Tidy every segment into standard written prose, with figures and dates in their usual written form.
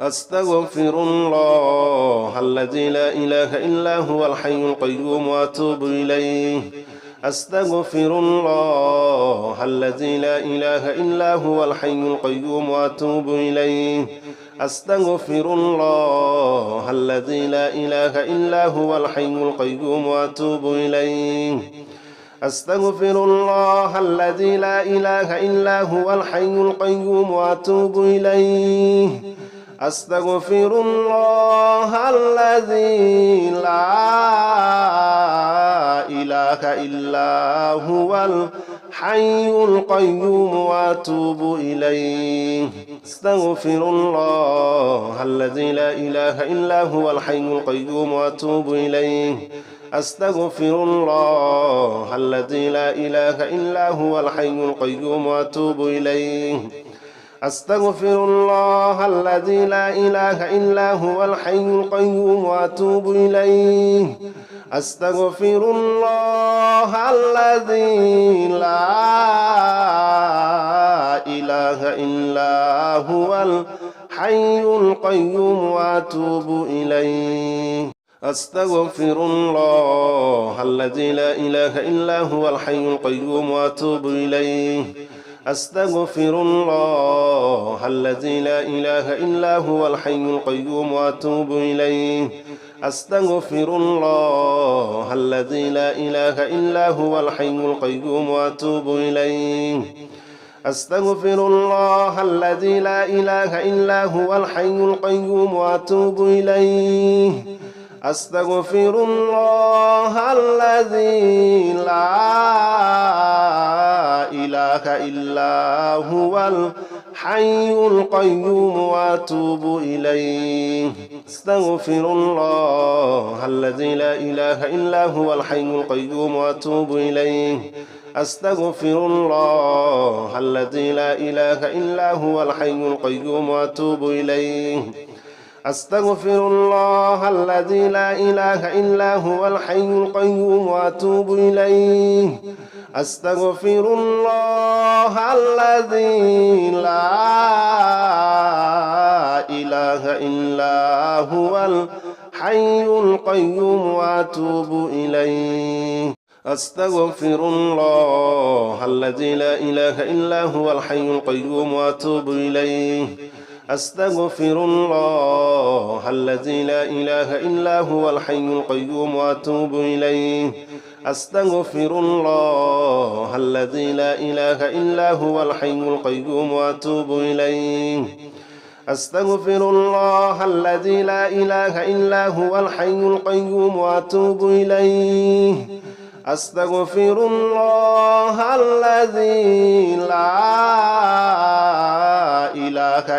أستغفر الله الذي لا إله إلا هو الحي القيوم وأتوب إليه أستغفر الله الذي لا إله إلا هو الحي القيوم وأتوب إليه أستغفر الله الذي لا إله إلا هو الحي القيوم وأتوب إليه أستغفر الله الذي لا إله إلا هو الحي القيوم وأتوب إليه أستغفر الله الذي لا إله إلا هو الحي القيوم وأتوب إليه أستغفر الله الذي لا إله إلا هو الحي القيوم وأتوب إليه أستغفر الله الذي لا إله إلا هو الحي القيوم وأتوب إليه أستغفر الله الذي لا إله إلا هو الحي القيوم وأتوب إليه أستغفر الله الذي لا إله إلا هو الحي القيوم وأتوب إليه أستغفر الله الذي لا إله إلا هو الحي القيوم وأتوب إليه أستغفر الله الذي لا إله إلا هو الحي القيوم وأتوب إليه أستغفر الله الذي لا إله إلا هو الحي القيوم وأتوب إليه أستغفر الله الذي لا إله إلا هو الحي القيوم وأتوب إليه أستغفر الله الذي لا إله إلا هو الحي القيوم وأتوب إليه أستغفر الله الذي لا إله إلا هو الحي القيوم وأتوب إليه أستغفر الله الذي لا إله إلا هو الحي القيوم وأتوب إليه أستغفر الله الذي لا إله إلا هو الحي القيوم وأتوب إليه أستغفر الله الذي لا إله إلا هو الحي القيوم وأتوب إليه أستغفر الله الذي لا إله إلا هو الحي القيوم وأتوب إليه أستغفر الله الذي لا إله إلا هو الحي القيوم وأتوب إليه أستغفر الله الذي لا إله إلا هو الحي القيوم وأتوب إليه أستغفر الله الذي لا إله إلا هو الحي القيوم وأتوب إليه أستغفر الله الذي لا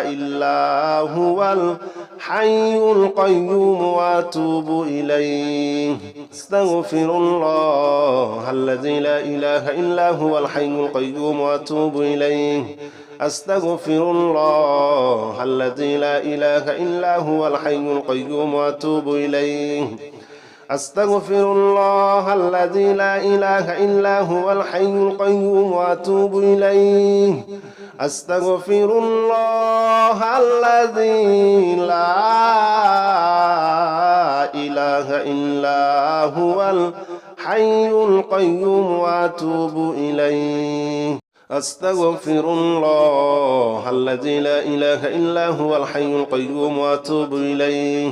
إله إلا هو الحي القيوم وأتوب إليه أستغفر الله الذي لا إله إلا هو الحي القيوم وأتوب إليه أستغفر الله الذي لا إله إلا هو الحي القيوم وأتوب إليه أستغفر الله الذي لا إله إلا هو الحي القيوم وأتوب إليه أستغفر الله الذي لا إله إلا هو الحي القيوم وأتوب إليه أستغفر الله الذي لا إله إلا هو الحي القيوم وأتوب إليه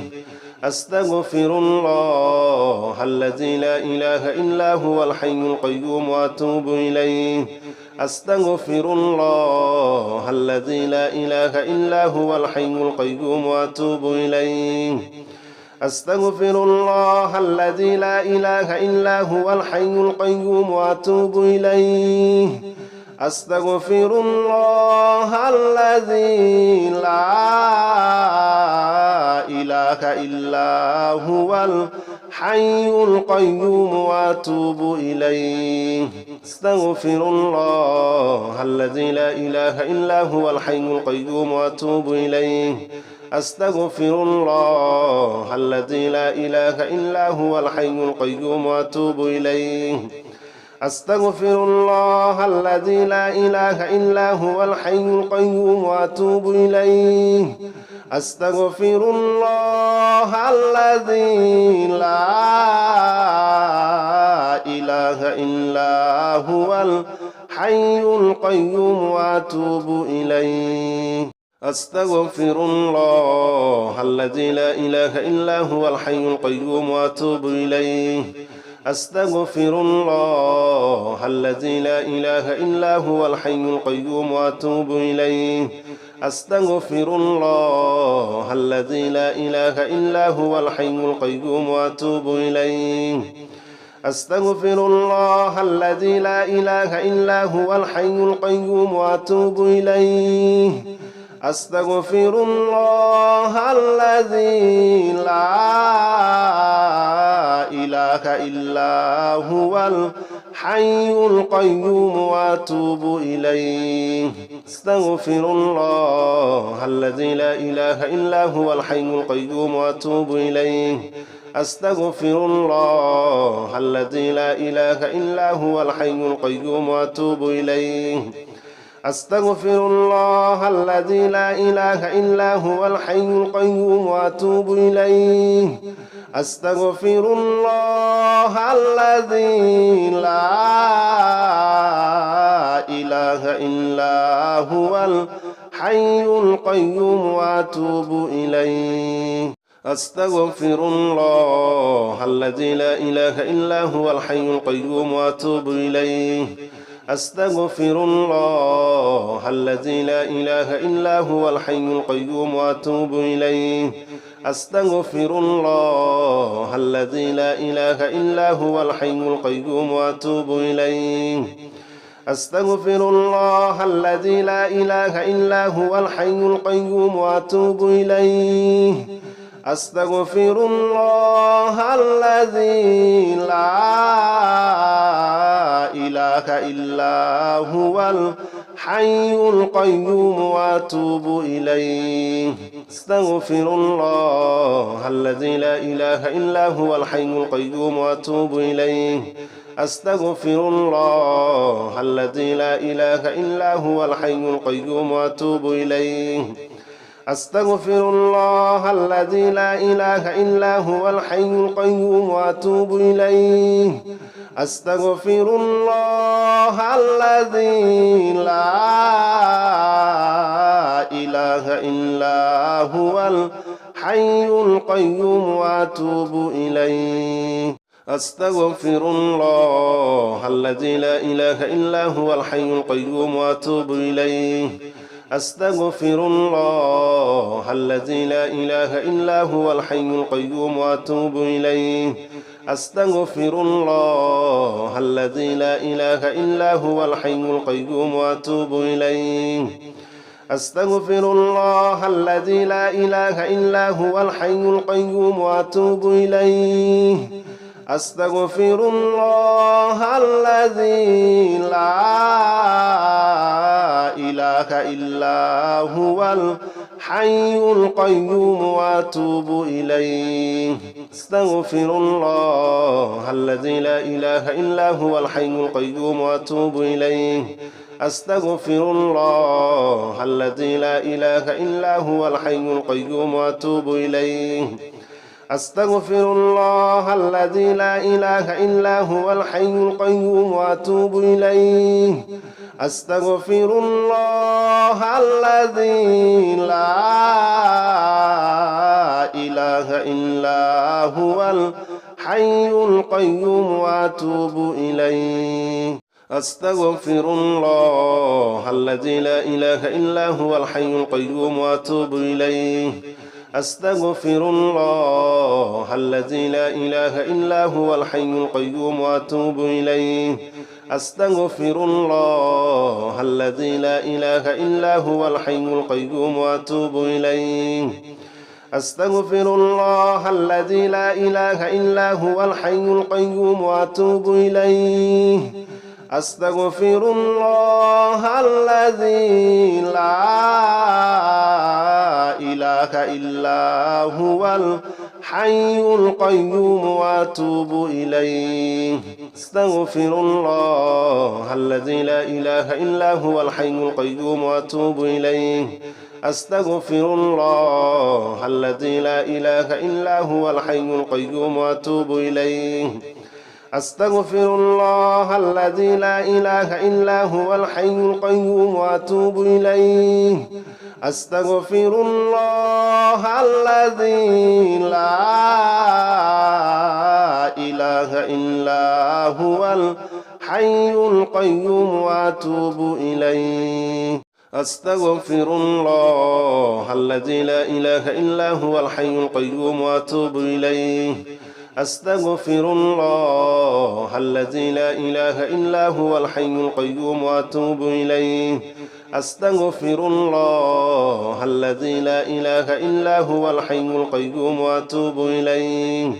أستغفر الله الذي لا إله إلا هو الحي القيوم وأتوب إليه أستغفر الله الذي لا إله إلا هو الحي القيوم وأتوب إليه أستغفر الله الذي لا إله إلا هو الحي القيوم وأتوب إليه أستغفر الله الذي لا إله إلا هو الحي القيوم وأتوب إليه أستغفر الله الذي لا إله إلا هو الحي القيوم وأتوب إليه أستغفر الله الذي لا إله إلا هو الحي القيوم وأتوب إليه أستغفر الله الذي لا إله إلا هو الحي القيوم وأتوب إليه أستغفر الله الذي لا إله إلا هو الحي القيوم وأتوب إليه أستغفر الله الذي لا إله إلا هو الحي القيوم وأتوب إليه أستغفر الله الذي لا إله إلا هو الحي القيوم وأتوب إليه أستغفر الله الذي لا إله إلا هو الحي القيوم وأتوب إليه أستغفر الله الذي لا إله إلا هو الحي القيوم وأتوب إليه أستغفر الله الذي لا إله إلا هو الحي القيوم وأتوب إليه أستغفر الله الذي لا إله إلا هو الحي القيوم وأتوب إليه أستغفر الله الذي لا إله إلا هو الحي القيوم وأتوب إليه أستغفر الله الذي لا إله إلا هو الحي القيوم وأتوب إليه أستغفر الله الذي لا إله إلا هو الحي القيوم وأتوب إليه أستغفر الله الذي لا إله إلا هو الحي القيوم وأتوب إليه أستغفر الله الذي لا إله إلا هو الحي القيوم وأتوب إليه أستغفر الله الذي لا إله إلا هو الحي القيوم وأتوب إليه أستغفر الله الذي لا إله إلا هو الحي القيوم وأتوب إليه أستغفر الله الذي لا إله إلا هو الحي القيوم وأتوب إليه أستغفر الله الذي لا إله إلا هو الحي القيوم وأتوب إليه أستغفر الله الذي لا إله إلا هو الحي القيوم وأتوب إليه أستغفر الله الذي لا إله إلا هو الحي القيوم وأتوب إليه أستغفر الله الذي لا إله إلا هو الحي القيوم وأتوب إليه أستغفر الله الذي لا إله إلا هو الحي القيوم وأتوب إليه أستغفر الله الذي لا إله إلا هو الحي القيوم وأتوب إليه أستغفر الله الذي لا إله إلا هو الحي القيوم وأتوب إليه أستغفر الله الذي لا إله إلا هو الحي القيوم وأتوب إليه أستغفر الله الذي لا إله إلا هو الحي القيوم وأتوب إليه أستغفر الله الذي لا إله إلا هو الحي القيوم وأتوب إليه أستغفر الله الذي لا إله إلا هو الحي القيوم وأتوب إليه أستغفر الله الذي لا إله إلا هو الحي القيوم وأتوب إليه أستغفر الله الذي لا إله إلا هو الحي القيوم وأتوب إليه أستغفر الله الذي لا إله إلا هو الحي القيوم وأتوب إليه أستغفر الله الذي لا إله إلا هو الحي القيوم وأتوب إليه أستغفر الله الذي لا إله إلا هو الحي القيوم وأتوب إليه أستغفر الله الذي لا إله إلا هو الحي القيوم وأتوب إليه أستغفر الله الذي لا إله إلا هو الحي القيوم وأتوب إليه أستغفر الله الذي لا إله إلا هو الحي القيوم وأتوب إليه أستغفر الله الذي لا إله إلا هو الحي القيوم وأتوب إليه أستغفر الله الذي لا إله إلا هو الحي القيوم وأتوب إليه أستغفر الله الذي لا إله إلا هو الحي القيوم وأتوب إليه أستغفر الله الذي لا إله إلا هو الحي القيوم وأتوب إليه أستغفر الله الذي لا إله إلا هو الحي القيوم وأتوب إليه أستغفر الله الذي لا إله إلا هو الحي القيوم وأتوب إليه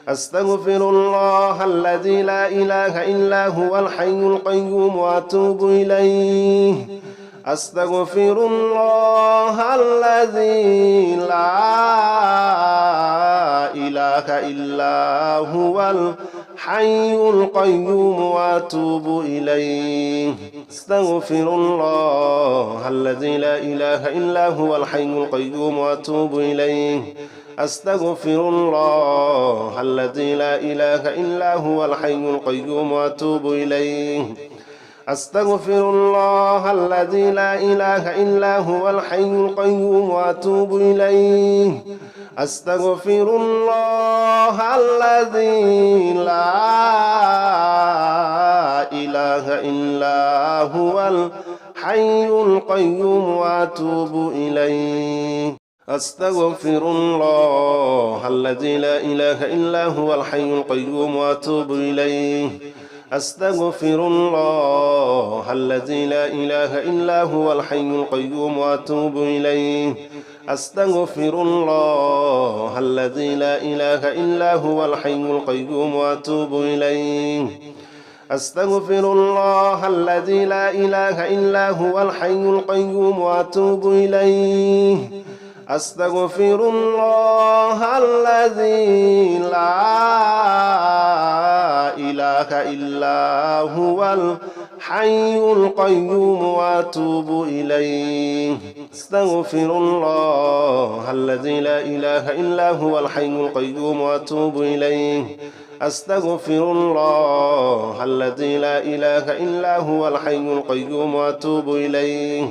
أستغفر الله الذي لا إله إلا هو الحي القيوم وأتوب إليه أستغفر الله الذي لا إله إلا هو الحي القيوم وأتوب إليه أستغفر الله الذي لا إله إلا هو الحي القيوم وأتوب إليه أستغفر الله الذي لا إله إلا هو الحي القيوم وأتوب إليه أستغفر الله الذي لا إله إلا هو الحي القيوم وأتوب إليه أستغفر الله الذي لا إله إلا هو الحي القيوم وأتوب إليه أستغفر الله الذي لا إله إلا هو الحي القيوم وأتوب إليه أستغفر الله الذي لا إله إلا هو الحي القيوم وأتوب إليه أستغفر الله الذي لا إله إلا هو الحي القيوم وأتوب إليه أستغفر الله الذي لا إله إلا هو الحي القيوم وأتوب إليه أستغفر الله الذي لا إله إلا هو الحي القيوم وأتوب إليه أستغفر الله الذي لا إله إلا هو الحي القيوم وأتوب إليه أستغفر الله الذي لا إله إلا هو الحي القيوم وأتوب إليه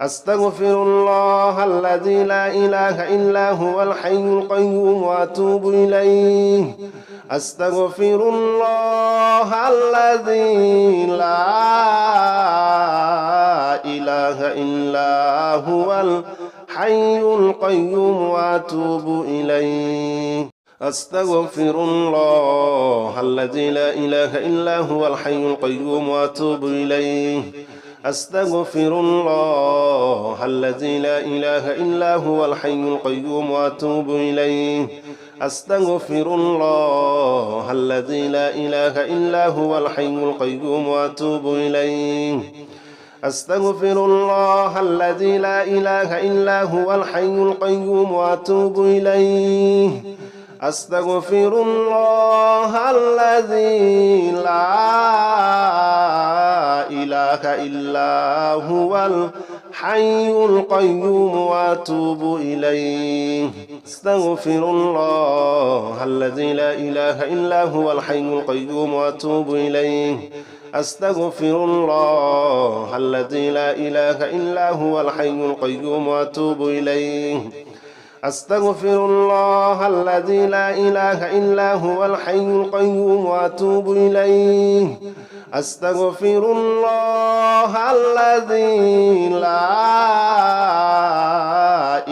أستغفر الله الذي لا إله إلا هو الحي القيوم وأتوب إليه أستغفر الله الذي لا إله إلا هو الحي القيوم وأتوب إليه أستغفر الله الذي لا إله إلا هو الحي القيوم وأتوب إليه أستغفر الله الذي لا إله إلا هو الحي القيوم وأتوب إليه أستغفر الله الذي لا إله إلا هو الحي القيوم وأتوب إليه أستغفر الله الذي لا إله إلا هو الحي القيوم وأتوب إليه أستغفر الله الذي لا إله إلا هو الحي القيوم وأتوب إليه أستغفر الله الذي لا إله إلا هو الحي القيوم وأتوب إليه أستغفر الله الذي لا إله إلا هو الحي القيوم وأتوب إليه أستغفر الله الذي لا إله إلا هو الحي القيوم وأتوب إليه أستغفر الله الذي لا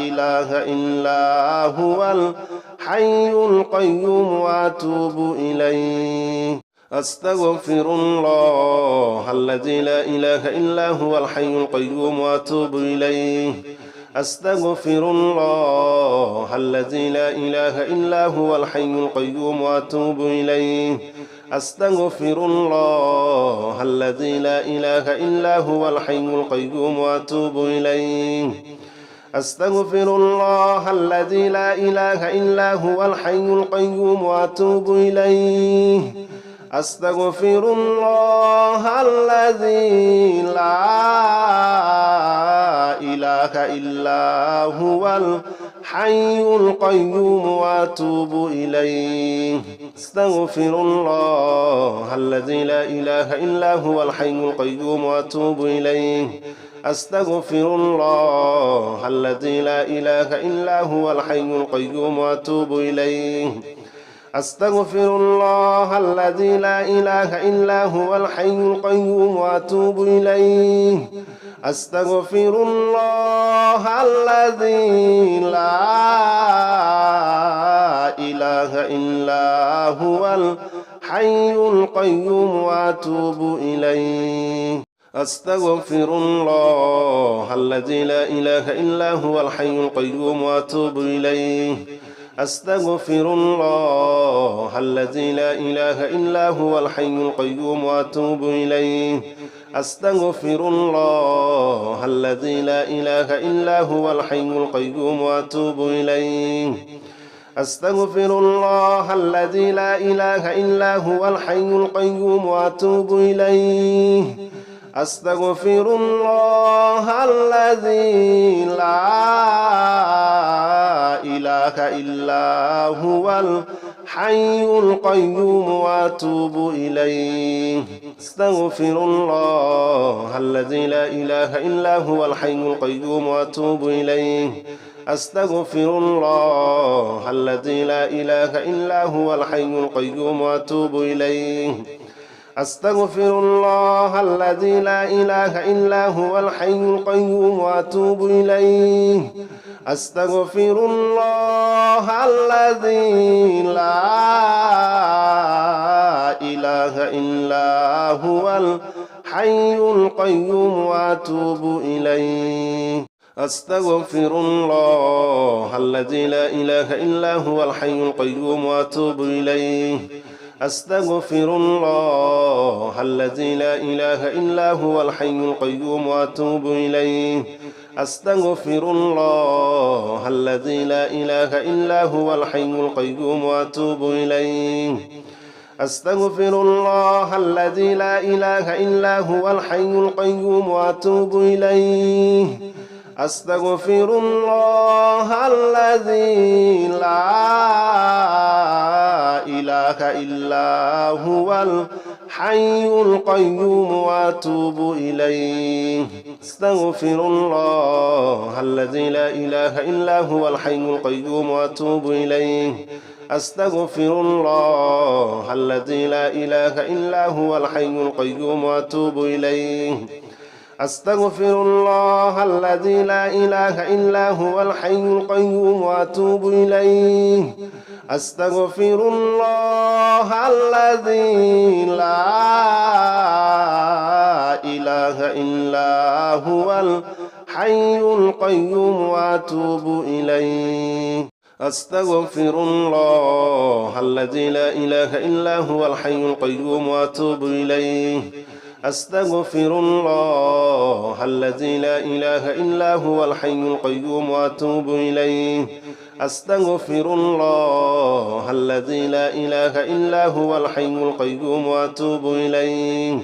إله إلا هو الحي القيوم وأتوب إليه أستغفر الله الذي لا إله إلا هو الحي القيوم وأتوب إليه أستغفر الله الذي لا إله إلا هو الحي القيوم وأتوب إليه أستغفر الله الذي لا إله إلا هو الحي القيوم وأتوب إليه أستغفر الله الذي لا إله إلا هو الحي القيوم وأتوب إليه أستغفر الله الذي لا إله إلا هو الحي القيوم وأتوب إليه أستغفر الله الذي لا إله إلا هو الحي القيوم وأتوب إليه أستغفر الله الذي لا إله إلا هو الحي القيوم وأتوب إليه أستغفر الله الذي لا إله إلا هو الحي القيوم وأتوب إليه أستغفر الله الذي لا إله إلا هو الحي القيوم وأتوب إليه أستغفر الله الذي لا إله إلا هو الحي القيوم وأتوب إليه أستغفر الله الذي لا إله إلا هو الحي القيوم وأتوب إليه أستغفر الله الذي لا إله إلا هو الحي القيوم وأتوب إليه أستغفر الله الذي لا إله إلا هو الحي القيوم وأتوب إليه أستغفر الله الذي لا إله إلا هو الحي القيوم وأتوب إليه أستغفر الله الذي لا إله إلا هو الحي القيوم وأتوب إليه أستغفر الله الذي لا إله إلا هو الحي القيوم وأتوب إليه أستغفر الله الذي لا إله إلا هو الحي القيوم وأتوب إليه أستغفر الله الذي لا إله إلا هو الحي القيوم وأتوب إليه أستغفر الله الذي لا إله إلا هو الحي القيوم وأتوب إليه أستغفر الله الذي لا إله إلا هو الحي القيوم وأتوب إليه أستغفر الله الذي لا إله إلا هو الحي القيوم وأتوب إليه أستغفر الله الذي لا إله إلا هو الحي القيوم وأتوب إليه أستغفر الله الذي لا إله إلا هو الحي القيوم وأتوب إليه أستغفر الله الذي لا إله إلا هو الحي القيوم وأتوب إليه أستغفر الله الذي لا إله إلا هو الحي القيوم وأتوب إليه أستغفر الله الذي لا إله إلا هو الحي القيوم وأتوب إليه أستغفر الله الذي لا إله إلا هو الحي القيوم وأتوب إليه أستغفر الله الذي لا إله إلا هو الحي القيوم وأتوب إليه أستغفر الله الذي لا إله إلا هو الحي القيوم وأتوب إليه أستغفر الله الذي لا إله إلا هو الحي القيوم وأتوب إليه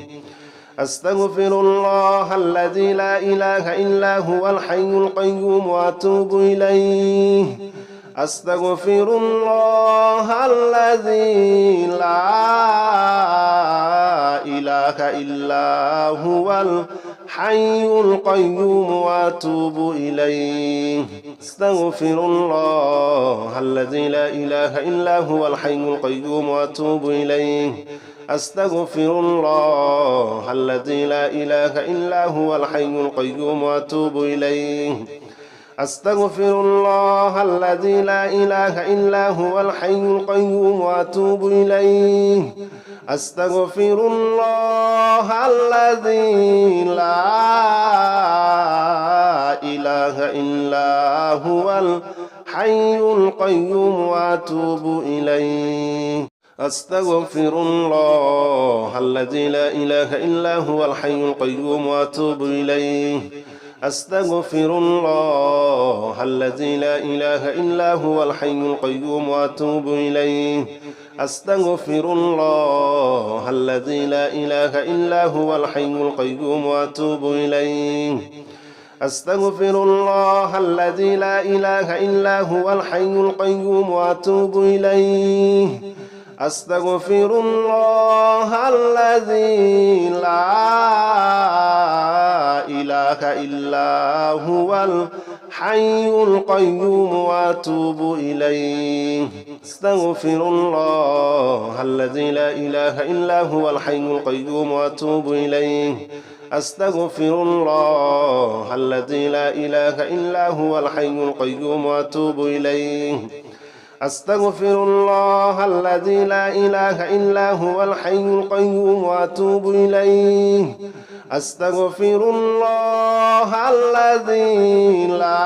أستغفر الله الذي لا إله إلا هو الحي القيوم وأتوب إليه أستغفر الله الذي لا إله إلا هو الحي القيوم وأتوب إليه أستغفر الله الذي لا إله إلا هو الحي القيوم وأتوب إليه أستغفر الله الذي لا إله إلا هو الحي القيوم وأتوب إليه أستغفر الله الذي لا إله إلا هو الحي القيوم وأتوب إليه أستغفر الله الذي لا إله إلا هو الحي القيوم وأتوب إليه أستغفر الله الذي لا إله إلا هو الحي القيوم وأتوب إليه أستغفر الله الذي لا إله إلا هو الحي القيوم وأتوب إليه أستغفر الله الذي لا إله إلا هو الحي القيوم وأتوب إليه أستغفر الله الذي لا إله إلا هو الحي القيوم وأتوب إليه أستغفر الله الذي لا إله إلا هو الحي القيوم وأتوب إليه أستغفر الله الذي لا إله إلا هو الحي القيوم وأتوب إليه أستغفر الله الذي لا إله إلا هو الحي القيوم وأتوب إليه أستغفر الله الذي لا إله إلا هو الحي القيوم وأتوب إليه أستغفر الله الذي لا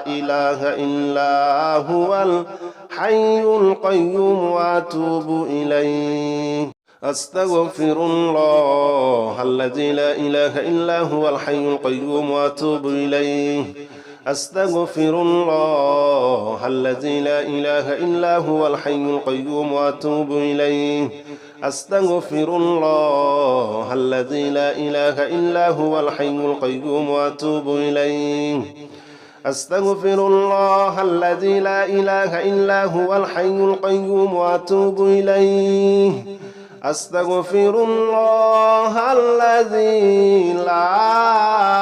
إله إلا هو الحي القيوم وأتوب إليه أستغفر الله الذي لا إله إلا هو الحي القيوم وأتوب إليه أستغفر الله الذي لا إله إلا هو الحي القيوم وأتوب إليه أستغفر الله الذي لا إله إلا هو الحي القيوم وأتوب إليه أستغفر الله الذي لا إله إلا هو الحي القيوم وأتوب إليه أستغفر الله الذي لا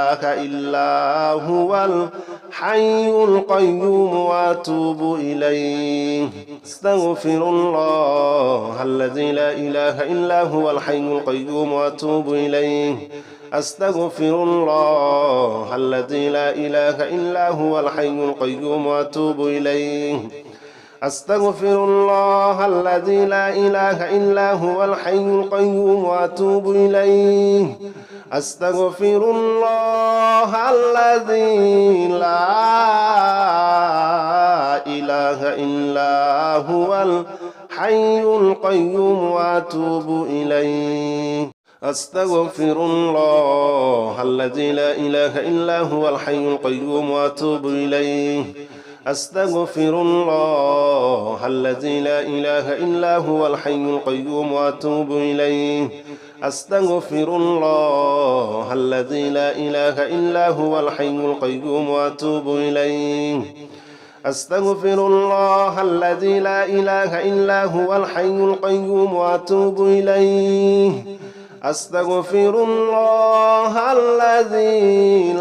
إله إلا هو الحي القيوم وأتوب إليه أستغفر الله الذي لا إله إلا هو الحي القيوم وأتوب إليه أستغفر الله الذي لا إله إلا هو الحي القيوم وأتوب إليه أستغفر الله الذي لا إله إلا هو الحي القيوم وأتوب إليه أستغفر الله الذي لا إله إلا هو الحي القيوم وأتوب إليه أستغفر الله الذي لا إله إلا هو الحي القيوم وأتوب إليه أستغفر الله الذي لا إله إلا هو الحي القيوم وأتوب إليه أستغفر الله الذي لا إله إلا هو الحي القيوم وأتوب إليه أستغفر الله الذي لا إله إلا هو الحي القيوم وأتوب إليه أستغفر الله الذي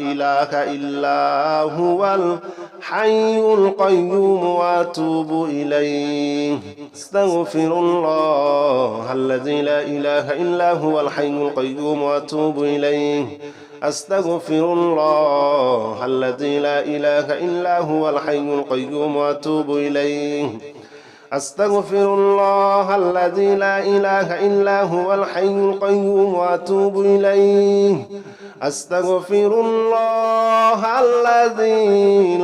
لا إله إلا هو الحي القيوم وأتوب إليه أستغفر الله الذي لا إله إلا هو الحي القيوم وأتوب إليه أستغفر الله الذي لا إله إلا هو الحي القيوم وأتوب إليه أستغفر الله الذي لا إله إلا هو الحي القيوم وأتوب إليه أستغفر الله الذي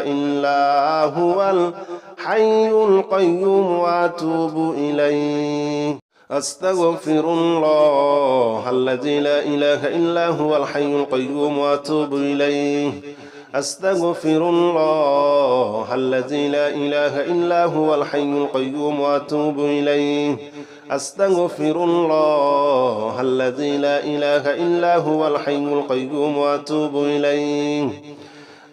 لا إله إلا هو الحي القيوم وأتوب إليه أستغفر الله الذي لا إله إلا هو الحي القيوم وأتوب إليه أستغفر الله الذي لا إله إلا هو الحي القيوم وأتوب إليه أستغفر الله الذي لا إله إلا هو الحي القيوم وأتوب إليه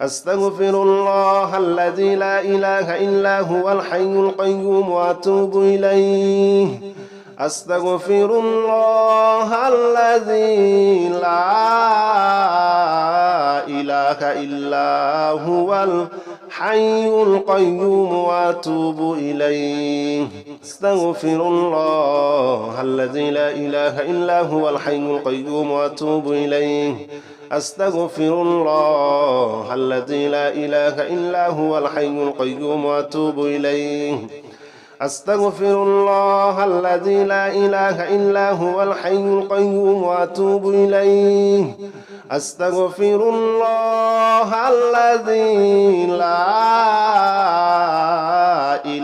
أستغفر الله الذي لا إله إلا هو الحي القيوم وأتوب إليه أستغفر الله الذي لا إله إلا هو الحي القيوم وأتوب إليه أستغفر الله الذي لا إله إلا هو الحي القيوم وأتوب إليه أستغفر الله الذي لا إله إلا هو الحي القيوم وأتوب إليه أستغفر الله الذي لا إله إلا هو الحي القيوم وأتوب إليه أستغفر الله الذي لا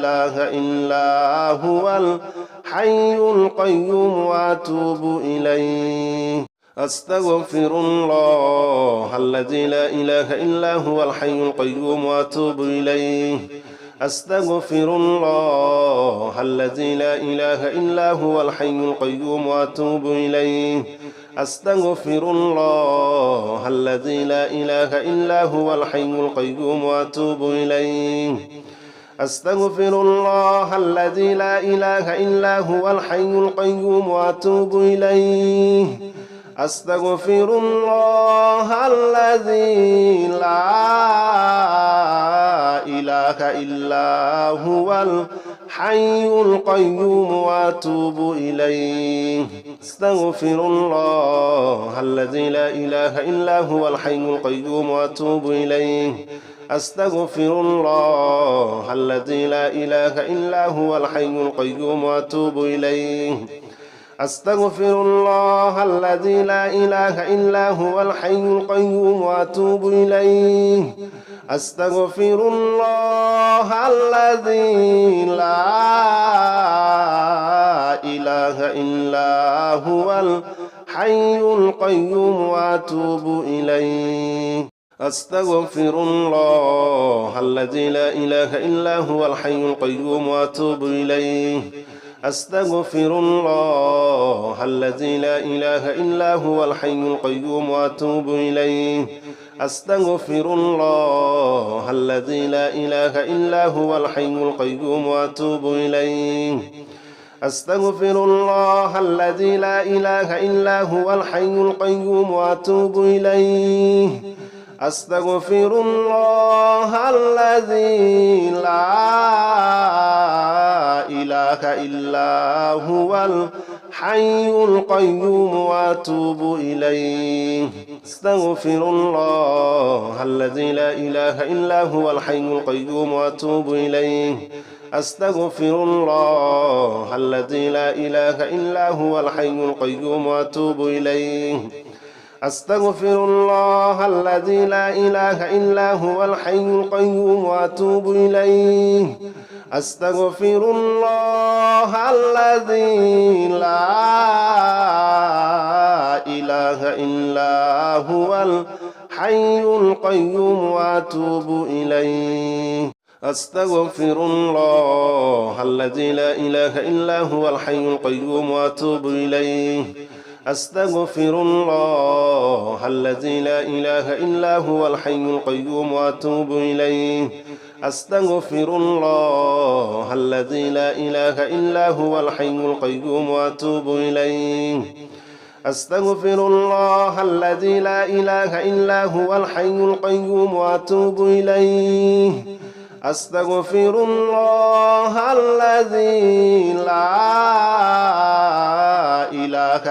إله إلا هو الحي القيوم وأتوب إليه أستغفر الله الذي لا إله إلا هو الحي القيوم وأتوب إليه أستغفر الله الذي لا إله إلا هو الحي القيوم وأتوب إليه أستغفر الله الذي لا إله إلا هو الحي القيوم وأتوب إليه أستغفر الله الذي لا إله إلا هو الحي القيوم وأتوب إليه أستغفر الله الذي لا إله إلا هو الحي القيوم وأتوب إليه أستغفر الله الذي لا إله إلا هو الحي القيوم وأتوب إليه أستغفر الله الذي لا إله إلا هو الحي القيوم وأتوب إليه أستغفر الله الذي لا إله إلا هو الحي القيوم وأتوب إليه أستغفر الله الذي لا إله إلا هو الحي القيوم وأتوب إليه أستغفر الله الذي لا إله إلا هو الحي القيوم وأتوب إليه أستغفر الله الذي لا إله إلا هو الحي القيوم وأتوب إليه أستغفر الله الذي لا إله إلا هو الحي القيوم وأتوب إليه أستغفر الله الذي لا إله إلا هو الحي القيوم وأتوب إليه أستغفر الله الذي لا إله إلا هو الحي القيوم وأتوب إليه أستغفر الله الذي لا إله إلا هو الحي القيوم وأتوب إليه أستغفر الله الذي لا إله إلا هو الحي القيوم وأتوب إليه أستغفر الله الذي لا إله إلا هو الحي القيوم وأتوب إليه أستغفر الله الذي لا إله إلا هو الحي القيوم وأتوب إليه أستغفر الله الذي لا إله إلا هو الحي القيوم وأتوب إليه أستغفر الله الذي لا إله إلا هو الحي القيوم وأتوب إليه أستغفر الله الذي لا إله إلا هو الحي القيوم وأتوب إليه أستغفر الله الذي لا إله إلا هو الحي القيوم وأتوب إليه أستغفر الله الذي لا إله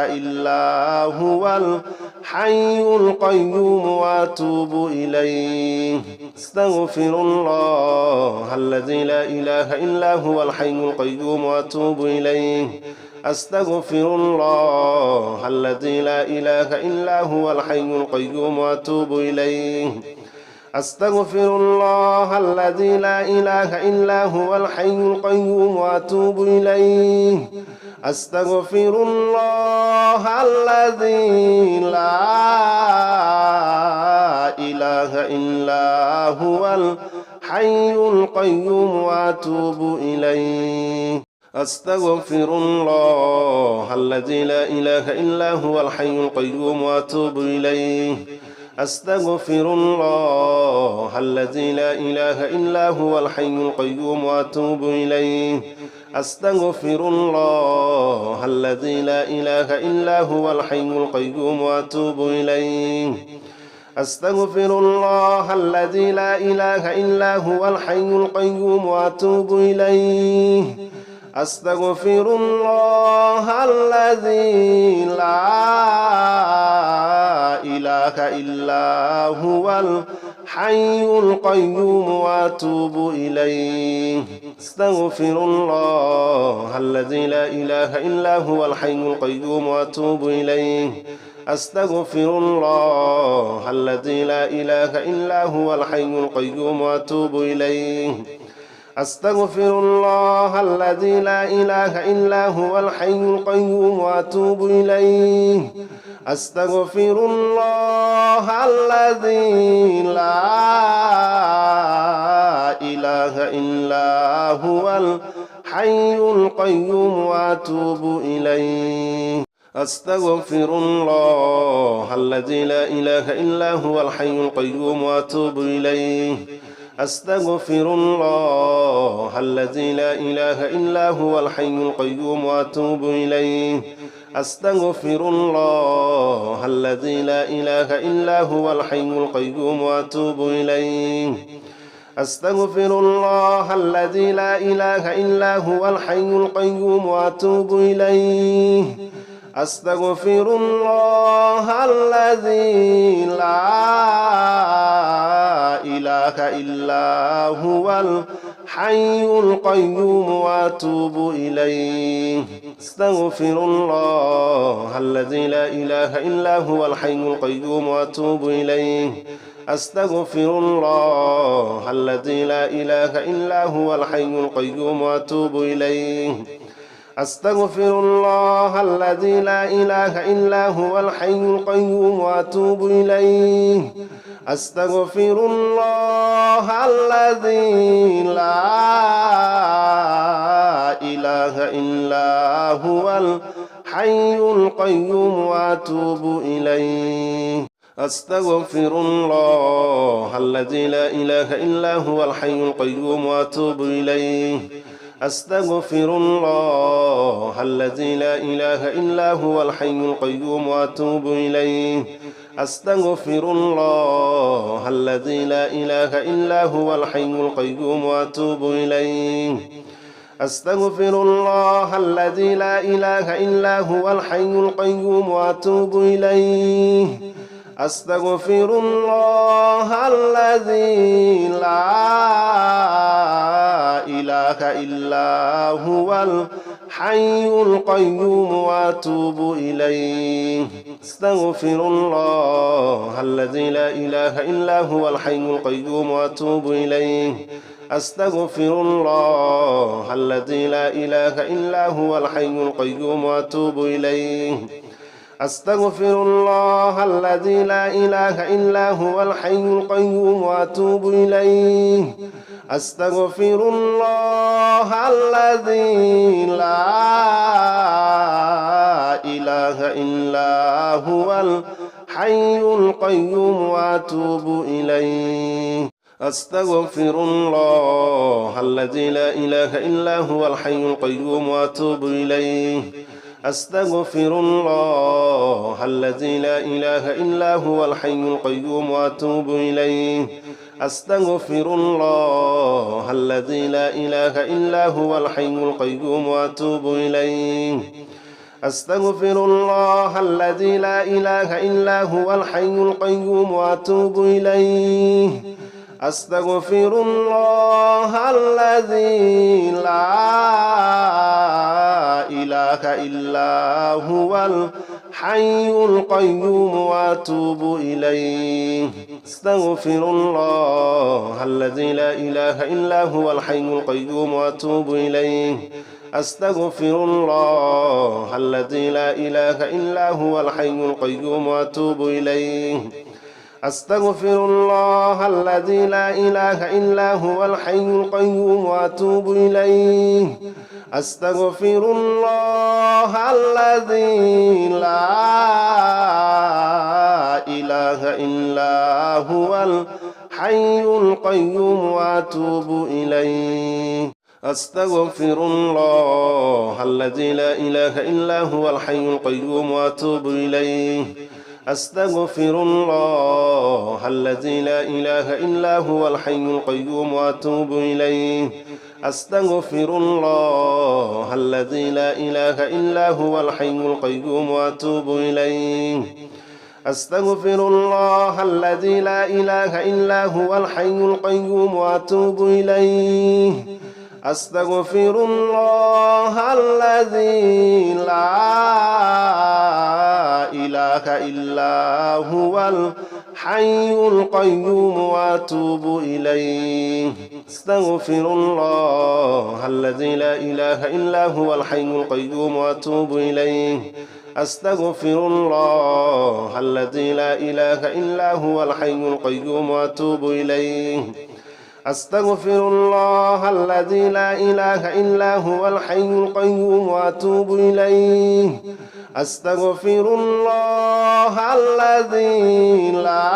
إلا هو الحي القيوم وأتوب إليه أستغفر الله الذي لا إله إلا هو الحي القيوم وأتوب إليه أستغفر الله الذي لا إله إلا هو الحي القيوم وأتوب إليه أستغفر الله الذي لا إله إلا هو الحي القيوم وأتوب إليه أستغفر الله الذي لا إله إلا هو الحي القيوم وأتوب إليه أستغفر الله الذي لا إله إلا هو الحي القيوم وأتوب إليه أستغفر الله الذي لا إله إلا هو الحي القيوم وأتوب إليه أستغفر الله الذي لا إله إلا هو الحي القيوم وأتوب إليه أستغفر الله الذي لا إله إلا هو الحي القيوم وأتوب إليه أستغفر الله الذي لا إله إلا هو الحي القيوم وأتوب إليه أستغفر الله الذي لا إله إلا هو الحي القيوم وأتوب إليه أستغفر الله الذي لا إله إلا هو الحي القيوم وأتوب إليه أستغفر الله الذي لا إله إلا هو الحي القيوم وأتوب إليه أستغفر الله الذي لا إله إلا هو الحي القيوم وأتوب إليه أستغفر الله الذي لا إله إلا هو الحي القيوم وأتوب إليه أستغفر الله الذي لا إله إلا هو الحي القيوم وأتوب إليه أستغفر الله الذي لا إله إلا هو الحي القيوم وأتوب إليه أستغفر الله الذي لا إله إلا هو الحي القيوم وأتوب إليه أستغفر الله الذي لا إله إلا هو الحي القيوم وأتوب إليه أستغفر الله الذي لا إله إلا هو الحي القيوم وأتوب إليه أستغفر الله الذي لا إله إلا هو الحي القيوم وأتوب إليه أستغفر الله الذي لا إله إلا هو الحي القيوم وأتوب إليه أستغفر الله الذي لا إله إلا هو الحي القيوم وأتوب إليه أستغفر الله الذي لا إله إلا هو الحي القيوم وأتوب إليه أستغفر الله الذي لا إله إلا هو الحي القيوم وأتوب إليه أستغفر الله الذي لا إله إلا هو الحي القيوم وأتوب إليه أستغفر الله الذي لا إله إلا هو الحي القيوم وأتوب إليه أستغفر الله الذي لا إله إلا هو الحي القيوم وأتوب إليه أستغفر الله الذي لا إله إلا هو الحي القيوم وأتوب إليه أستغفر الله الذي لا إله إلا هو الحي القيوم وأتوب إليه أستغفر الله الذي لا إله إلا هو الحي القيوم وأتوب إليه أستغفر الله الذي لا إله إلا هو الحي القيوم وأتوب إليه أستغفر الله الذي لا إله إلا هو الحي القيوم وأتوب إليه أستغفر الله الذي لا إله إلا هو الحي القيوم وأتوب إليه أستغفر الله الذي لا إله إلا هو الحي القيوم وأتوب إليه أستغفر الله الذي لا إله إلا هو الحي القيوم وأتوب إليه أستغفر الله الذي لا إله إلا هو الحي القيوم وأتوب إليه أستغفر الله الذي لا إله إلا هو الحي القيوم وأتوب إليه أستغفر الله الذي لا إله إلا هو الحي القيوم وأتوب إليه أستغفر الله الذي لا إله إلا هو الحي القيوم وأتوب إليه أستغفر الله الذي لا إله إلا هو الحي القيوم وأتوب إليه أستغفر الله الذي لا إله إلا هو الحي القيوم وأتوب إليه أستغفر الله الذي لا إله إلا هو الحي القيوم وأتوب إليه أستغفر الله الذي لا إله إلا هو الحي القيوم وأتوب إليه أستغفر الله الذي لا إله إلا هو الحي القيوم وأتوب إليه أستغفر الله الذي لا إله إلا هو الحي القيوم وأتوب إليه أستغفر الله الذي لا إله إلا هو الحي القيوم وأتوب إليه أستغفر الله الذي لا إله إلا هو الحي القيوم وأتوب إليه أستغفر الله الذي لا إله إلا هو الحي القيوم وأتوب إليه أستغفر الله الذي لا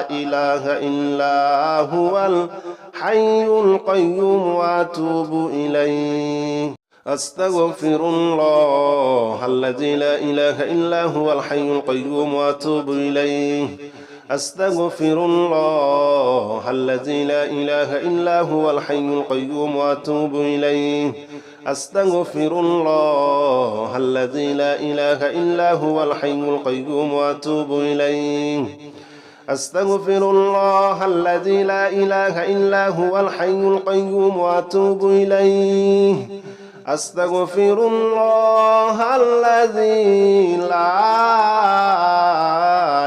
إله إلا هو الحي القيوم وأتوب إليه أستغفر الله الذي لا إله إلا هو الحي القيوم وأتوب إليه أستغفر الله الذي لا إله إلا هو الحي القيوم وأتوب إليه أستغفر الله الذي لا إله إلا هو الحي القيوم وأتوب إليه أستغفر الله الذي لا إله إلا هو الحي القيوم وأتوب إليه أستغفر الله الذي لا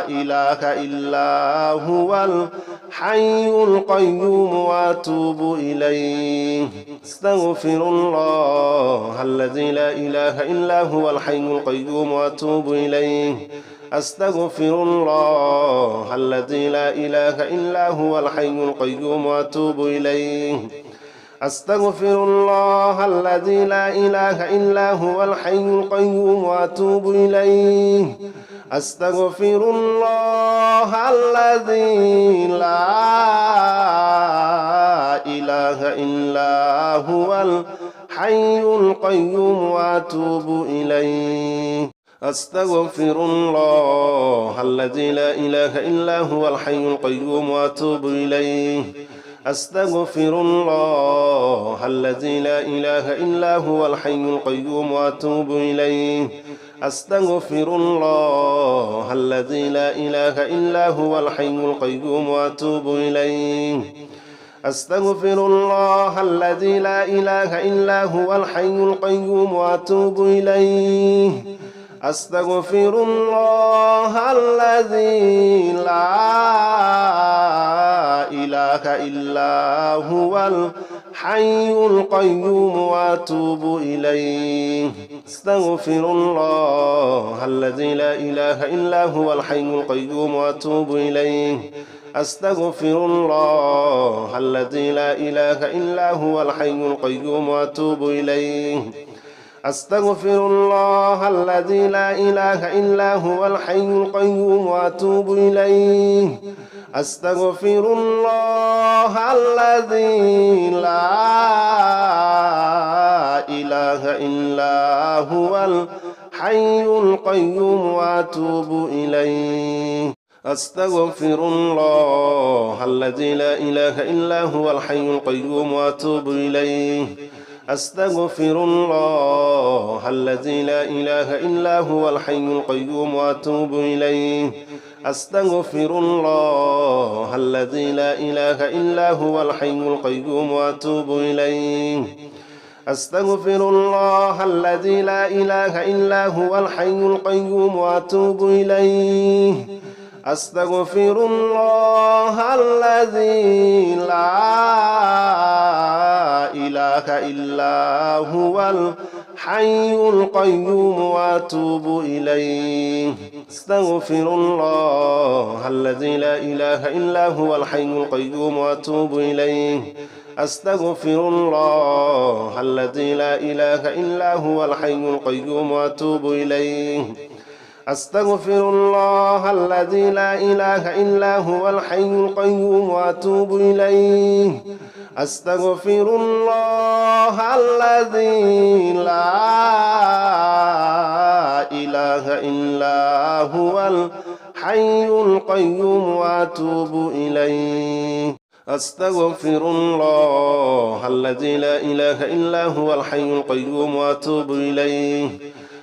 إله إلا هو الحي القيوم وأتوب إليه أستغفر الله الذي لا إله إلا هو الحي القيوم وأتوب إليه أستغفر الله الذي لا إله إلا هو الحي القيوم وأتوب إليه أستغفر الله الذي لا إله إلا هو الحي القيوم وأتوب إليه أستغفر الله الذي لا إله إلا هو الحي القيوم وأتوب إليه أستغفر الله الذي لا إله إلا هو الحي القيوم وأتوب إليه أستغفر الله الذي لا إله إلا هو الحي القيوم وأتوب إليه أستغفر الله الذي لا إله إلا هو الحي القيوم وأتوب إليه أستغفر الله الذي لا إله إلا هو الحي القيوم وأتوب إليه أستغفر الله الذي لا إله إلا هو الحي القيوم وأتوب إليه أستغفر الله الذي لا إله إلا هو الحي القيوم وأتوب إليه أستغفر الله الذي لا إله إلا هو الحي القيوم وأتوب إليه أستغفر الله الذي لا إله إلا هو الحي القيوم وأتوب إليه أستغفر الله الذي لا إله إلا هو الحي القيوم وأتوب إليه أستغفر الله الذي لا إله إلا هو الحي القيوم وأتوب إليه أستغفر الله الذي لا إله إلا هو الحي القيوم وأتوب إليه أستغفر الله الذي لا إله إلا هو الحي القيوم وأتوب إليه أستغفر الله الذي لا إله إلا هو الحي القيوم وأتوب إليه أستغفر الله الذي لا إله إلا هو الحي القيوم وأتوب إليه أستغفر الله الذي لا إله إلا هو الحي القيوم وأتوب إليه أستغفر الله الذي لا إله إلا هو الحي القيوم وأتوب إليه أستغفر الله الذي لا إله إلا هو الحي القيوم وأتوب إليه أستغفر الله الذي لا إله إلا هو الحي القيوم وأتوب إليه أستغفر الله الذي لا إله إلا هو الحي القيوم وأتوب إليه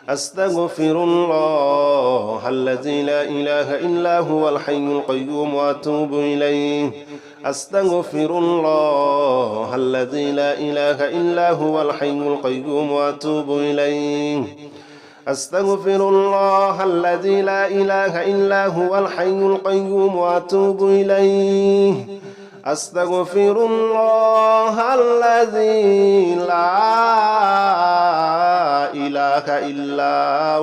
أستغفر الله الذي لا إله إلا هو الحي القيوم وأتوب إليه أستغفر الله الذي لا إله إلا هو الحي القيوم وأتوب إليه أستغفر الله الذي لا إله إلا هو الحي القيوم وأتوب إليه أستغفر الله الذي لا إله إلا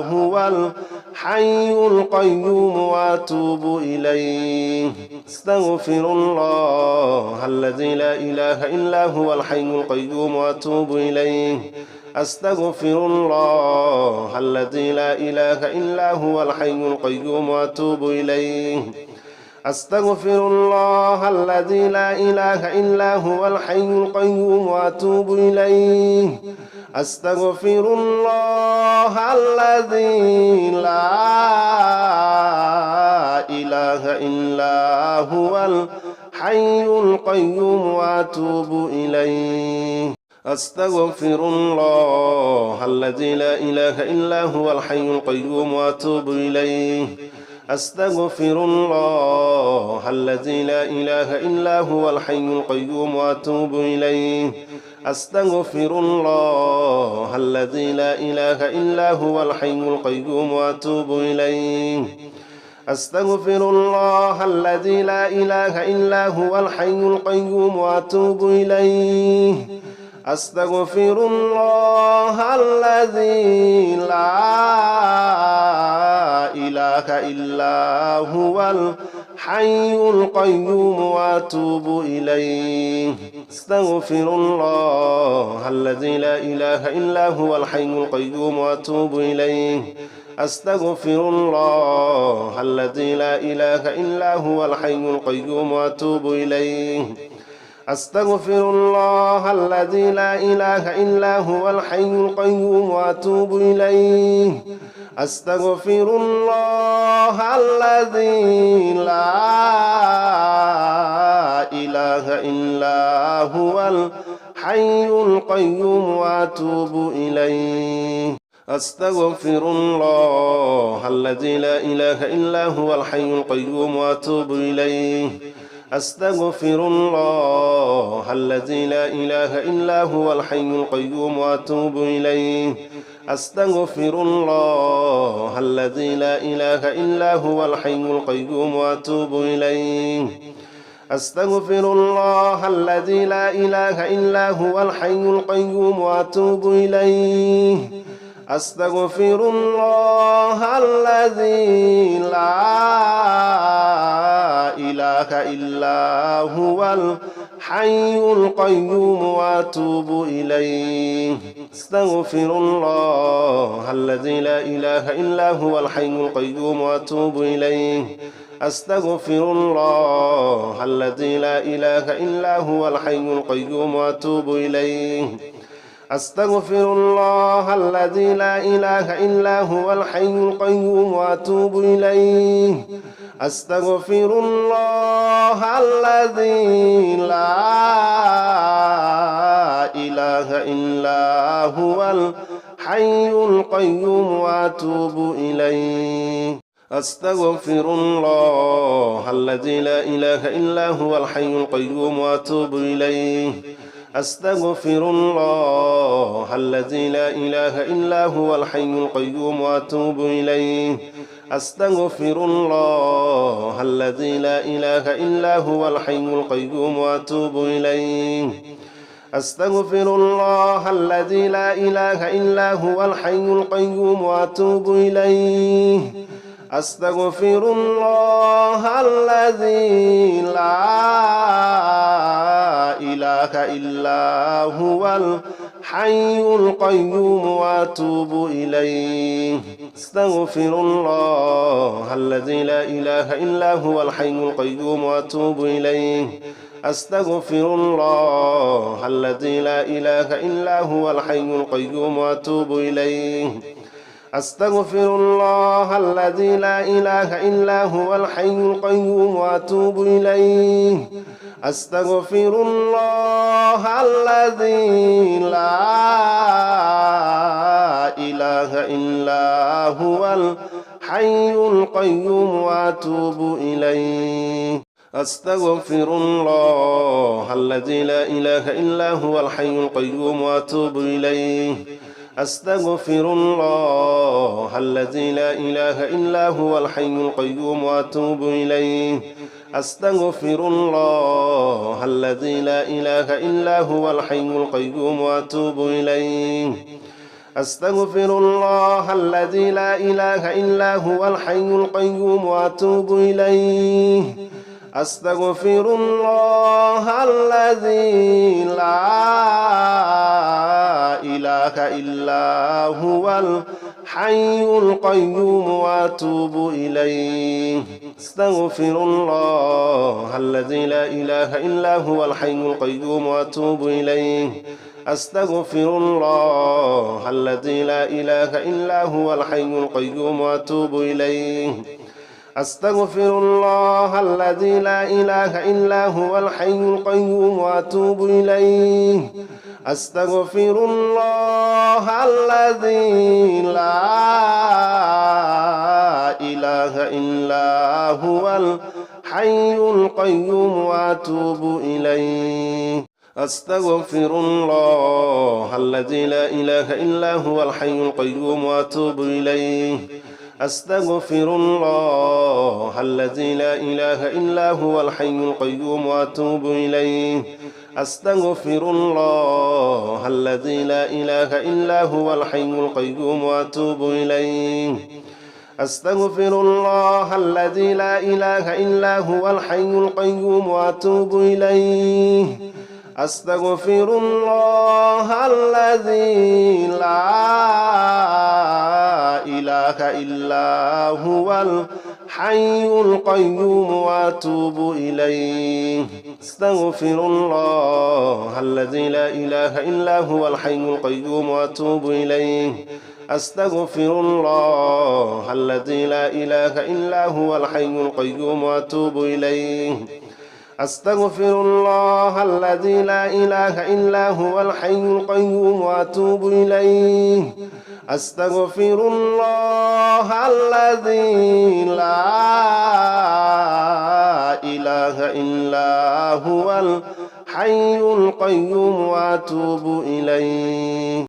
هو الحي القيوم وأتوب إليه أستغفر الله الذي لا إله إلا هو الحي القيوم وأتوب إليه أستغفر الله الذي لا إله إلا هو الحي القيوم وأتوب إليه أستغفر الله الذي لا إله إلا هو الحي القيوم وأتوب إليه أستغفر الله الذي لا إله إلا هو الحي القيوم وأتوب إليه أستغفر الله الذي لا إله إلا هو الحي القيوم وأتوب إليه أستغفر الله الذي لا إله إلا هو الحي القيوم وأتوب إليه أستغفر الله الذي لا إله إلا هو الحي القيوم وأتوب إليه أستغفر الله الذي لا إله إلا هو الحي القيوم وأتوب إليه أستغفر الله الذي لا إله إلا هو الحي القيوم وأتوب إليه أستغفر الله الذي لا إله إلا هو الحي القيوم وأتوب إليه أستغفر الله الذي لا إله إلا هو الحي القيوم وأتوب إليه أستغفر الله الذي لا إله إلا هو الحي القيوم وأتوب إليه أستغفر الله الذي لا إله إلا هو الحي القيوم وأتوب إليه أستغفر الله الذي لا إله إلا هو الحي القيوم وأتوب إليه أستغفر الله الذي لا إله إلا هو الحي القيوم وأتوب إليه أستغفر الله الذي لا إله إلا هو الحي القيوم وأتوب إليه أستغفر الله الذي لا إله إلا هو الحي القيوم وأتوب إليه أستغفر الله الذي لا إله إلا هو الحي القيوم وأتوب إليه أستغفر الله الذي لا إله إلا هو الحي القيوم وأتوب إليه أستغفر الله الذي لا إله إلا هو الحي القيوم وأتوب إليه أستغفر الله الذي لا إله إلا هو الحي القيوم وأتوب إليه أستغفر الله الذي لا إله إلا هو الحي القيوم وأتوب إليه أستغفر الله الذي لا إله إلا هو الحي القيوم وأتوب إليه أستغفر الله الذي لا إله إلا هو الحي القيوم وأتوب إليه أستغفر الله الذي لا إله إلا هو الحي القيوم وأتوب إليه أستغفر الله الذي لا إله إلا هو الحي القيوم وأتوب إليه أستغفر الله الذي لا إله إلا هو الحي القيوم وأتوب إليه أستغفر الله الذي لا إله إلا هو الحي القيوم وأتوب إليه أستغفر الله الذي لا إله إلا هو الحي القيوم وأتوب إليه أستغفر الله الذي لا إله إلا هو الحي القيوم وأتوب إليه أستغفر الله الذي لا إله إلا هو الحي القيوم وأتوب إليه أستغفر الله الذي لا إله إلا هو الحي القيوم وأتوب إليه أستغفر الله الذي لا إله إلا هو الحي القيوم وأتوب إليه أستغفر الله الذي لا إله إلا هو الحي القيوم وأتوب إليه أستغفر الله الذي لا إله إلا هو الحي القيوم وأتوب إليه أستغفر الله الذي لا إله إلا هو الحي القيوم وأتوب إليه أستغفر الله الذي لا إله إلا هو الحي القيوم وأتوب إليه أستغفر الله الذي لا إله إلا هو الحي القيوم وأتوب إليه أستغفر الله الذي لا إله إلا هو الحي القيوم وأتوب إليه أستغفر الله الذي لا إله إلا هو الحي القيوم وأتوب إليه أستغفر الله الذي لا إله إلا هو الحي القيوم وأتوب إليه أستغفر الله الذي لا إله إلا هو الحي القيوم وأتوب إليه أستغفر الله الذي لا إله إلا هو الحي القيوم وأتوب إليه أستغفر الله الذي لا إله إلا هو الحي القيوم وأتوب إليه أستغفر الله الذي لا إله إلا هو الحي القيوم وأتوب إليه أستغفر الله الذي لا إله إلا هو الحي القيوم وأتوب إليه أستغفر الله الذي لا إله إلا هو الحي القيوم وأتوب إليه أستغفر الله الذي لا إله إلا هو الحي القيوم وأتوب إليه أستغفر الله الذي لا إله إلا هو الحي القيوم وأتوب إليه